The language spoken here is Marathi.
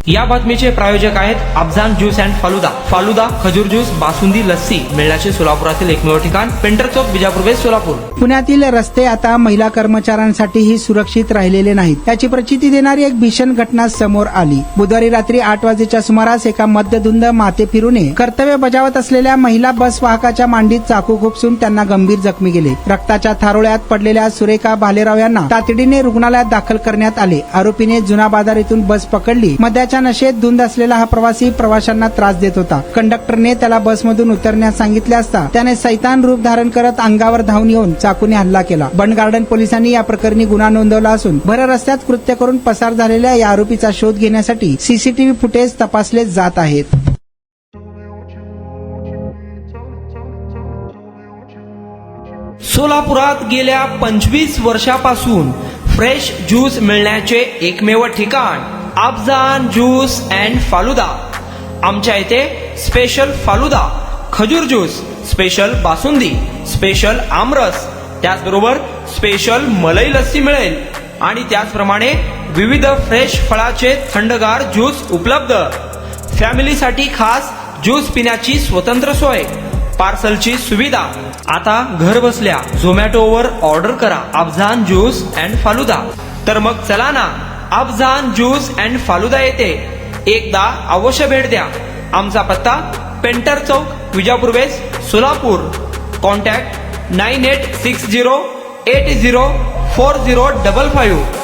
या बातमीचे प्रायोजक आहेत अफजान ज्यूस अँड फालुदा. फालुदा, खजूर ज्यूस, बासुंदी, लस्सी मिळण्याचे सोलापुरातील एकमेव ठिकाण पेंटर चौक, बिजापूर वेस्ट, सोलापूर. पुण्यातील रस्ते आता महिला कर्मचाऱ्यांसाठीही सुरक्षित राहिलेले नाहीत. याची प्रचिती देणारी एक भीषण घटना समोर आली. बुधवारी रात्री 8 वाजेच्या सुमारास एका मद्यधुंद माथे फिरूने कर्तव्य बजावत असलेल्या महिला बस वाहकाच्या मांडीत चाकू खुपसून त्यांना गंभीर जखमी केले. रक्ताच्या थारोळ्यात पडलेल्या सुरेखा भालेराव यांना तातडीने रुग्णालयात दाखल करण्यात आले. आरोपीने जुना बाजार येथून बस पकडली. मद्याच्या नशेत धुंद असलेला हा प्रवासी प्रवाशांना त्रास देत होता. कंडक्टरने त्याला बसमधून उतरण्यास सांगितले असता त्याने सैतान रूप धारण करत अंगावर धावून येऊन चाकूने हल्ला केला. बंड गार्डन पोलिसांनी या प्रकरणी गुन्हा नोंदवला असून भर रस्त्यात कृत्य करून पसार झालेल्या या आरोपीचा शोध घेण्यासाठी सीसीटीव्ही फुटेज तपासले जात आहेत. सोलापुरात गेल्या 25 वर्षापासून फ्रेश ज्यूस मिळण्याचे एकमेव ठिकाण अफजान ज्यूस अँड फालुदा. आमच्या इथे स्पेशल फालुदा, खजूर ज्यूस, स्पेशल बासुंदी, स्पेशल आमरस, त्याचबरोबर स्पेशल मलई लस्सी मिळेल आणि त्याचप्रमाणे विविध फ्रेश फळाचे थंडगार ज्यूस उपलब्ध. फॅमिलीसाठी खास ज्यूस पिण्याची स्वतंत्र सोय, पार्सलची सुविधा. आता घर बसल्या झोमॅटोवर ऑर्डर करा अफजान ज्यूस अँड फालुदा. तर मग चला ना अफजान ज्यूस अँड फालुदा येथे एकदा अवश्य भेट द्या. आमचा पत्ता पेंटर चौक, विजापूर वेस्ट, सोलापूर. कॉन्टॅक्ट 9860804055.